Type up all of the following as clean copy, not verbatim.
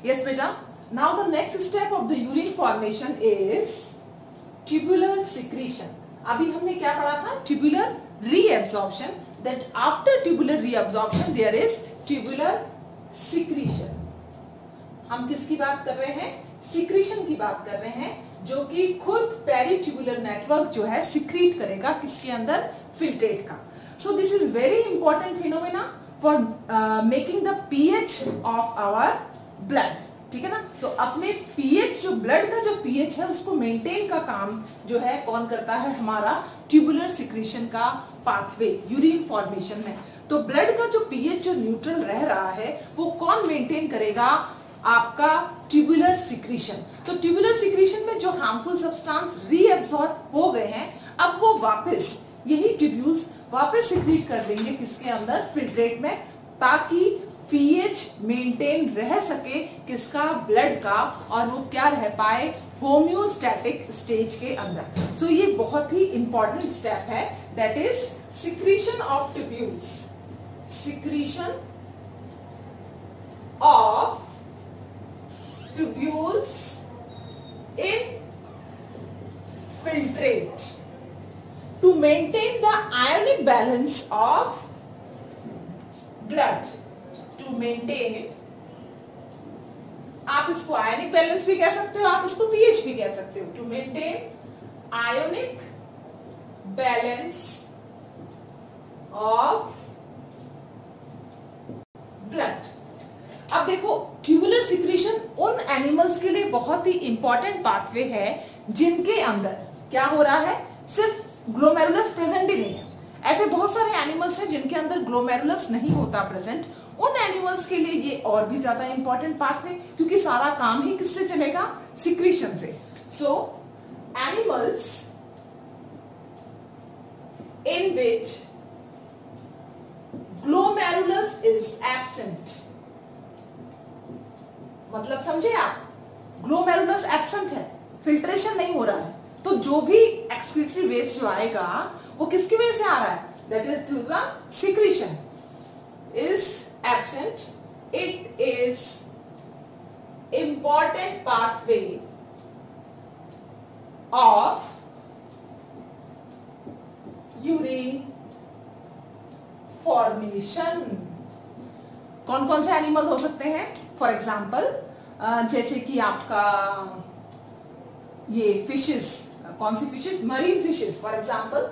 Yes बेटा. Now the next step of the urine formation is tubular secretion. अभी हमने क्या पढ़ा था? Tubular reabsorption. That after tubular reabsorption there is tubular secretion. हम किसकी बात कर रहे हैं? सिक्रीशन की बात कर रहे हैं, जो कि खुद पेरिट्यूबुलर नेटवर्क जो है सिक्रीट करेगा किसके अंदर? फिल्ट्रेट का. So this is very important phenomena for making the pH of our blood. ठीक है ना. तो अपने पीएच, जो ब्लड का जो पीएच है उसको मेंटेन का काम जो है कौन करता है? हमारा ट्यूबुलर सिक्रीशन का पाथवे यूरिन फॉर्मेशन में. तो ब्लड का जो पीएच जो न्यूट्रल रह रहा है वो कौन मेंटेन करेगा? आपका ट्यूबुलर सिक्रीशन. तो ट्यूबुलर सिक्रीशन में जो हार्मफुल सब्सटेंस रीअब्सॉर्ब हो गए हैं, अब वो वापस यही ट्यूब्यूल्स वापस सिक्रीट कर देंगे किसके अंदर? फिल्ट्रेट में, ताकि पीएच मेंटेन रह सके किसका? ब्लड का, और वो क्या रह पाए? होम्योस्टैटिक स्टेज के अंदर. सो ये बहुत ही इंपॉर्टेंट स्टेप है, that is secretion of tubules. Secretion of tubules in filtrate to maintain the ionic balance of blood. To maintain, आप इसको आयनिक बैलेंस भी कह सकते हो, आप इसको पीएच भी कह सकते हो. To maintain ionic balance of blood. अब देखो, ट्यूबुलर सिक्रीशन उन एनिमल्स के लिए बहुत ही इंपॉर्टेंट पाथवे है जिनके अंदर क्या हो रहा है? सिर्फ ग्लोमेरुलस प्रेजेंट ही नहीं है. ऐसे बहुत सारे एनिमल्स हैं जिनके अंदर ग्लोमेरुलस नहीं होता प्रेजेंट. उन एनिमल्स के लिए ये और भी ज्यादा इंपॉर्टेंट पाथवे, क्योंकि सारा काम ही किससे चलेगा? सिक्रीशन से. सो animals in which glomerulus is absent, मतलब समझे आप? ग्लोमेरुलस एब्सेंट है, फिल्ट्रेशन नहीं हो रहा है, तो जो भी एक्सक्रीटरी वेस्ट जो आएगा वो किसकी वजह से आ रहा है? That is through the secretion. Is absent. It is important pathway of urine formation. कौन कौन से एनिमल्स हो सकते हैं? फॉर एग्जाम्पल जैसे कि आपका ये फिशेस. कौन सी fishes? Marine fishes. For example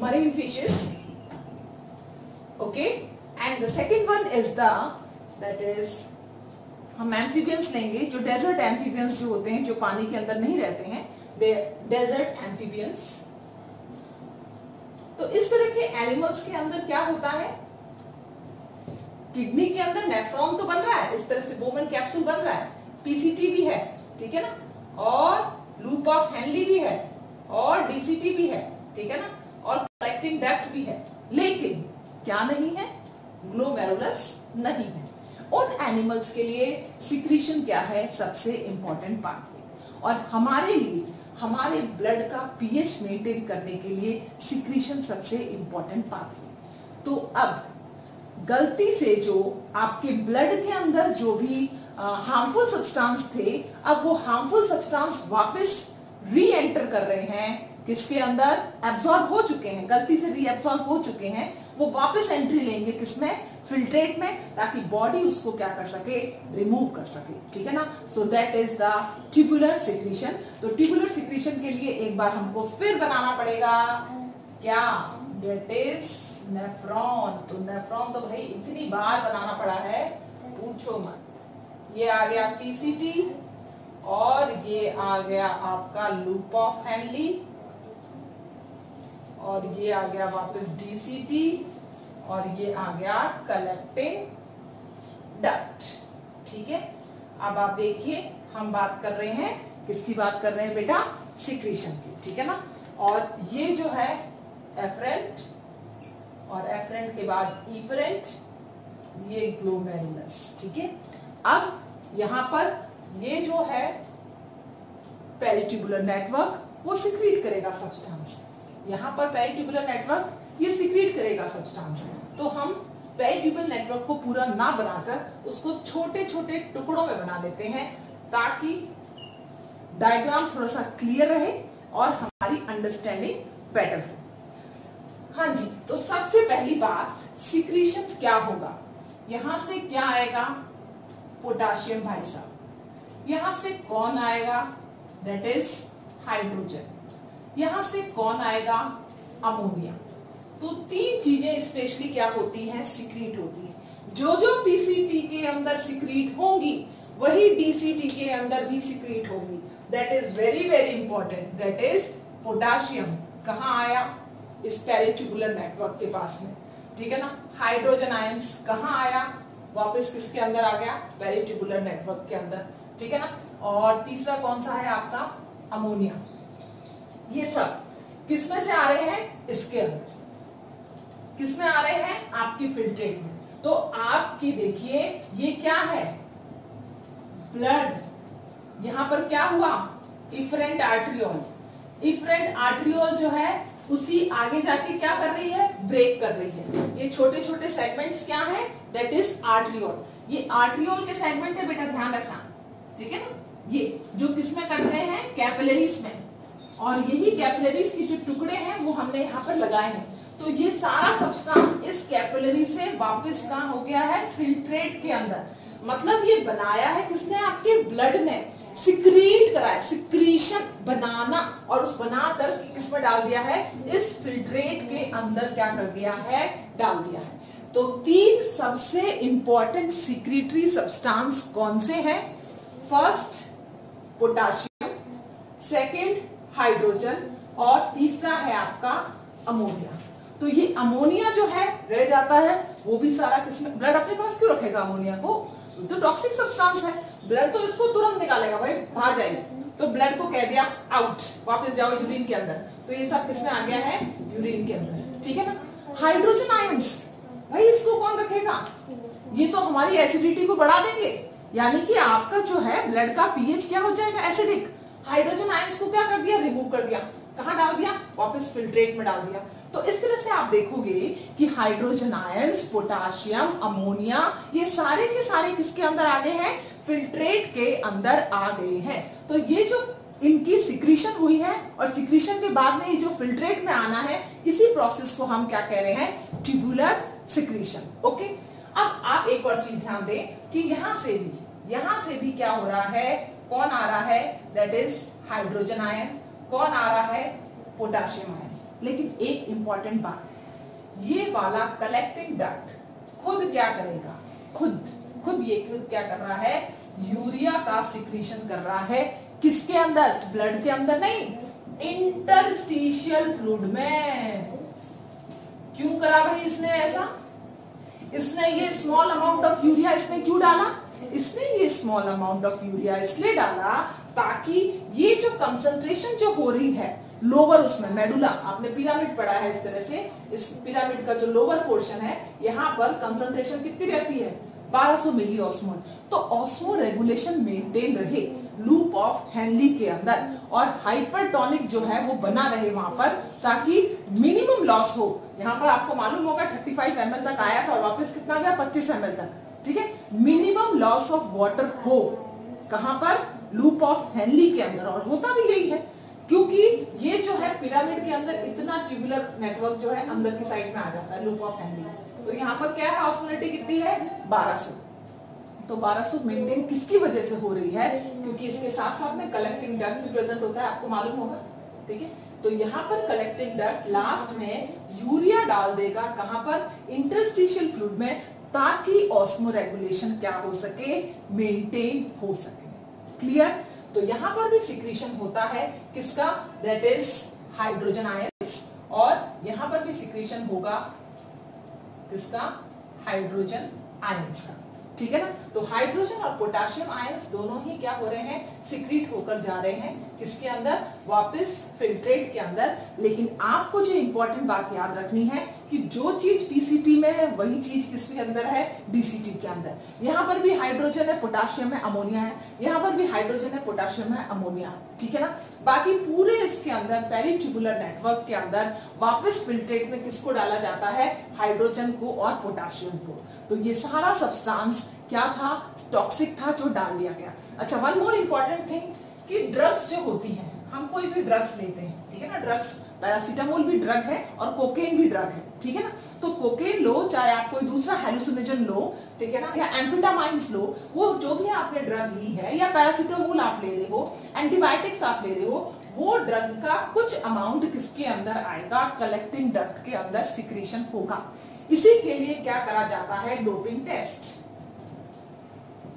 marine fishes. Okay. And the second one is that is, हम एम्फीबियंस लेंगे, जो डेजर्ट एम्फीबियंस जो होते हैं, जो पानी के अंदर नहीं रहते हैं, डेजर्ट एम्फीबियंस. तो इस तरह के एनिमल्स के अंदर क्या होता है? किडनी के अंदर नेफ्रॉन तो बन रहा है, इस तरह से बोमन कैप्सूल बन रहा है, पीसीटी भी है, ठीक है ना, और लूप ऑफ हेनली भी है, और डीसीटी भी है, ठीक है ना, और कलेक्टिंग डक्ट भी है. लेकिन क्या नहीं है? ग्लोमेरुलस नहीं है. उन एनिमल्स के लिए सिक्रीशन क्या है? सबसे इंपॉर्टेंट पाथवे. और हमारे लिए, हमारे ब्लड का पीएच मेंटेन करने के लिए सिक्रीशन सबसे इंपॉर्टेंट पाथवे. तो अब गलती से जो आपके ब्लड के अंदर जो भी हार्मफुल सब्सटेंस थे, अब वो हार्मफुल सब्सटेंस वापस री एंटर कर रहे हैं किसके अंदर? एब्सॉर्ब हो चुके हैं, गलती से रीएब्सॉर्ब हो चुके हैं, वो वापस एंट्री लेंगे किसमें? फिल्ट्रेट में, ताकि बॉडी उसको क्या कर सके? रिमूव कर सके. ठीक है ना. So that is the tubular secretion. तो ट्यूबुलर सिक्रीशन के लिए एक बार हमको फिर बनाना पड़ेगा क्या? That is nephron. तो नेफ्रॉन तो भाई इतनी बार बनाना पड़ा है, पूछो मत. ये आ गया पीसीटी, और ये आ गया आपका लूप ऑफ हेनली, और ये आ गया वापस डीसीटी, और ये आ गया कलेक्टिंग डक्ट. ठीक है. अब आप देखिए, हम बात कर रहे हैं किसकी बात कर रहे हैं बेटा? सिक्रीशन की. ठीक है ना. और ये जो है एफरेंट, और एफरेंट के बाद इफरेंट, ये ग्लोमेरुलस. ठीक है. अब यहां पर ये जो है पेरिट्यूबुलर नेटवर्क, वो सिक्रीट करेगा सब्सटेंस. यहां पर पेरिट्यूबुलर नेटवर्क ये सिक्रीट करेगा सब्सटेंस. तो हम पेरिट्यूबुलर नेटवर्क को पूरा ना बनाकर उसको छोटे छोटे टुकड़ों में बना देते हैं ताकि डायग्राम थोड़ा सा क्लियर रहे और हमारी अंडरस्टैंडिंग बेटर हो। हाँ जी, तो सबसे पहली बात, सिक्रीशन क्या होगा। यहां से क्या आएगा, पोटाशियम भाई साहब। यहां से कौन आएगा, दैट इज हाइड्रोजन। यहां से कौन आएगा, अमोनिया। तो तीन चीजें स्पेशली क्या होती हैं, सिक्रीट होती है। जो जो पीसीटी के अंदर सिक्रीट होंगी वही डीसीटी के अंदर भी सिक्रीट होगी। That is very very important. That is potassium कहां आया, इस पेरिट्यूबुलर नेटवर्क के पास में, ठीक है ना। हाइड्रोजन आयंस कहां आया, वापस किसके अंदर आ गया, पेरिट्यूबुलर नेटवर्क के अंदर, ठीक है ना। और तीसरा कौन सा है आपका, अमोनिया। ये सब किसमें से आ रहे हैं, इसके अंदर। किसमें आ रहे हैं, आपकी फिल्ट्रेट में। तो आपकी देखिए ये क्या है, ब्लड। यहां पर क्या हुआ, इफरेंट आर्ट्रियोल। इफरेंट आर्ट्रियोल जो है उसी आगे जाके क्या कर रही है, ब्रेक कर रही है। ये छोटे छोटे सेगमेंट्स क्या है, दैट इज आर्ट्रियोल। ये आर्ट्रियोल के सेगमेंट है बेटा, ध्यान रखना, ठीक है ना। ये जो किसमें कट गए हैं, कैपिलरीज में। और यही कैपिलरीज के जो टुकड़े हैं वो हमने यहाँ पर लगाए हैं। तो ये सारा सब्सटेंस इस कैपिलरी से वापस कहाँ हो गया है, फिल्ट्रेट के अंदर। मतलब ये बनाया है किसने, आपके ब्लड ने सिक्रीट कराया, सिक्रीशन बनाना, और उस बनाकर किसमें डाल दिया है, इस फिल्ट्रेट के अंदर क्या कर दिया है, डाल दिया है। तो तीन सबसे इंपॉर्टेंट सिक्रीटरी सब्सटेंस कौन से हैं, फर्स्ट पोटाशियम, सेकंड हाइड्रोजन, और तीसरा है आपका अमोनिया। तो ये अमोनिया जो है रह जाता है, वो भी सारा किसमें, ब्लड अपने पास क्यों रखेगा अमोनिया को, तो टॉक्सिक सब्सटेंस है, ब्लड तो इसको तुरंत निकालेगा भाई, बाहर जाएगी। तो ब्लड को कह दिया आउट, वापस जाओ यूरिन के अंदर। तो ये सब किसमें आ गया है, यूरिन के अंदर, ठीक है ना। हाइड्रोजन आयंस, भाई इसको कौन रखेगा, ये तो हमारी एसिडिटी को बढ़ा देंगे, यानी कि आपका जो है ब्लड का पीएच क्या हो जाएगा, एसिडिक। हाइड्रोजन आयंस को क्या कर दिया, रिमूव कर दिया, कहां डाल दिया, वापस फिल्ट्रेट में डाल दिया। तो इस तरह से आप देखोगे कि हाइड्रोजन आयंस, पोटाशियम, अमोनिया, ये सारे के सारे किसके अंदर आ गए हैं, फिल्ट्रेट के अंदर आ गए हैं। तो ये जो इनकी सिक्रीशन हुई है और सिक्रीशन के बाद में ये जो फिल्ट्रेट में आना है, इसी प्रोसेस को हम क्या कह रहे हैं, ट्यूबुलर सिक्रीशन। ओके, अब आप एक और चीज ध्यान दें कि यहां से भी क्या हो रहा है, कौन आ रहा है, दैट इज हाइड्रोजन आयन, कौन आ रहा है, पोटाशियम आयन। लेकिन एक इंपॉर्टेंट बात, ये वाला कलेक्टिंग डक्ट खुद क्या करेगा, खुद ये क्या कर रहा है, यूरिया का सिक्रीशन कर रहा है, किसके अंदर, ब्लड के अंदर नहीं, इंटरस्टिशियल फ्लूइड में। क्यों करा भाई इसने ऐसा, इसने ये स्मॉल अमाउंट ऑफ यूरिया इसमें क्यों डाला, इसने ये स्मॉल अमाउंट ऑफ यूरिया इसलिए डाला ताकि ये जो कंसंट्रेशन जो हो रही है लोअर, उसमें मेडुला, आपने पिरामिड पढ़ा है इस तरह से, इस पिरामिड का जो लोअर पोर्शन है, यहाँ पर कंसंट्रेशन कितनी रहती है, 1200 मिली ऑस्मोल। तो ऑस्मो रेगुलेशन मेंटेन रहे लूप ऑफ हेनली के अंदर, और हाइपरटोनिक जो है वो बना रहे वहां पर, ताकि मिनिमम लॉस हो। यहाँ पर आपको मालूम होगा 35 ml तक आया था और वापस कितना गया, 25 ml तक, ठीक है। मिनिमम लॉस ऑफ वाटर हो कहां पर, लूप ऑफ हेनली के अंदर, और होता भी यही है क्योंकि ये जो है पिरामिड के अंदर इतना ट्यूबुलर नेटवर्क जो है अंदर की साइड में आ जाता है, लूप ऑफ हेनली। तो यहाँ पर क्या है, ऑस्मोलिटी कितनी है, 1200। तो 1200 मेंटेन किसकी वजह से हो रही है, क्योंकि इसके साथ साथ में कलेक्टिंग डक्ट भी प्रेजेंट होता है, आपको मालूम होगा, ठीक है। तो यहाँ पर कलेक्टिंग डक्ट लास्ट में यूरिया डाल देगा, कहां पर, इंटरस्टिशियल फ्लूइड में, ताकि ऑस्मो रेगुलेशन क्या हो सके, मेंटेन हो सके। क्लियर। तो यहां पर भी सिक्रीशन होता है किसका, दैट इज हाइड्रोजन आयंस, और यहां पर भी सिक्रीशन होगा किसका, हाइड्रोजन आयंस का, ठीक है ना। तो हाइड्रोजन और पोटाशियम आयंस दोनों ही क्या हो रहे हैं, सिक्रीट होकर जा रहे हैं किसके अंदर, वापस फिल्ट्रेट के अंदर। लेकिन आपको जो इंपॉर्टेंट बात याद रखनी है कि जो चीज पीसीटी में है वही चीज किसके अंदर है, डीसीटी के अंदर। यहाँ पर भी हाइड्रोजन है, पोटाशियम है, अमोनिया है, यहाँ पर भी हाइड्रोजन है, पोटाशियम है, अमोनिया है, ठीक है ना। बाकी पूरे इसके अंदर पेरीट्यूबुलर नेटवर्क के अंदर वापस फिल्ट्रेट में किसको डाला जाता है, हाइड्रोजन को और पोटाशियम को। तो ये सारा सब्सटेंस क्या था, टॉक्सिक था, जो डाल दिया गया। अच्छा, वन मोर इंपॉर्टेंट थिंग कि ड्रग्स जो होती हैं, हम कोई भी ड्रग्स लेते हैं, ठीक है ना, ड्रग्स, पैरासीटामोल भी ड्रग है और कोकेन भी ड्रग है, ठीक है ना। तो कोकेन लो, चाहे आप कोई दूसरा हेलुसिनोजन लो, ठीक है ना, या एम्फेटामाइंस लो, वो जो भी आपने ड्रग ली है, या पैरासीटामोल आप ले रहे हो, एंटीबायोटिक्स आप ले रहे हो, वो ड्रग का कुछ अमाउंट किसके अंदर आएगा, कलेक्टिंग डक्ट के अंदर सिक्रीशन होगा। इसी के लिए क्या करा जाता है, डोपिंग टेस्ट,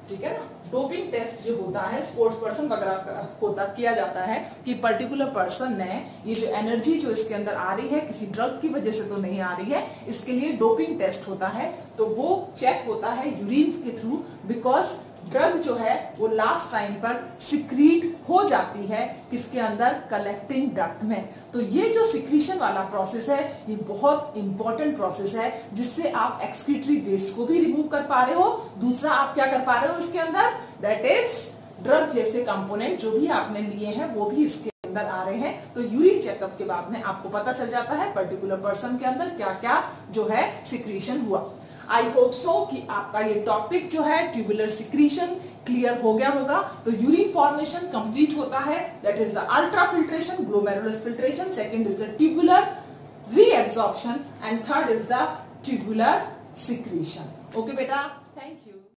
ठीक है ना। डोपिंग टेस्ट जो होता है स्पोर्ट्स पर्सन वगैरह होता किया जाता है कि पर्टिकुलर पर्सन ने ये जो एनर्जी जो इसके अंदर आ रही है किसी ड्रग की वजह से तो नहीं आ रही है, इसके लिए डोपिंग टेस्ट होता है। तो वो चेक होता है यूरिन के थ्रू, बिकॉज ड्रग जो है वो लास्ट टाइम पर सिक्रीट हो जाती है किसके अंदर, कलेक्टिंग डक्ट में। तो ये जो सिक्रीशन वाला प्रोसेस है ये बहुत इंपॉर्टेंट प्रोसेस है, जिससे आप एक्सक्रीटरी वेस्ट को भी रिमूव कर पा रहे हो। दूसरा आप क्या कर पा रहे हो इसके अंदर, दैट इज ड्रग जैसे कंपोनेंट जो भी आपने लिए हैं वो भी इसके अंदर आ रहे हैं। तो यूरिन चेकअप के बाद में आपको पता चल जाता है पर्टिकुलर पर्सन के अंदर क्या क्या जो है सिक्रीशन हुआ। आई होप सो कि आपका ये टॉपिक जो है ट्यूबुलर सिक्रीशन क्लियर हो गया होगा। तो यूरिन फॉर्मेशन कंप्लीट होता है, that is the ultra filtration, glomerulus filtration, second is the tubular reabsorption and third is the tubular secretion. Okay बेटा, थैंक यू।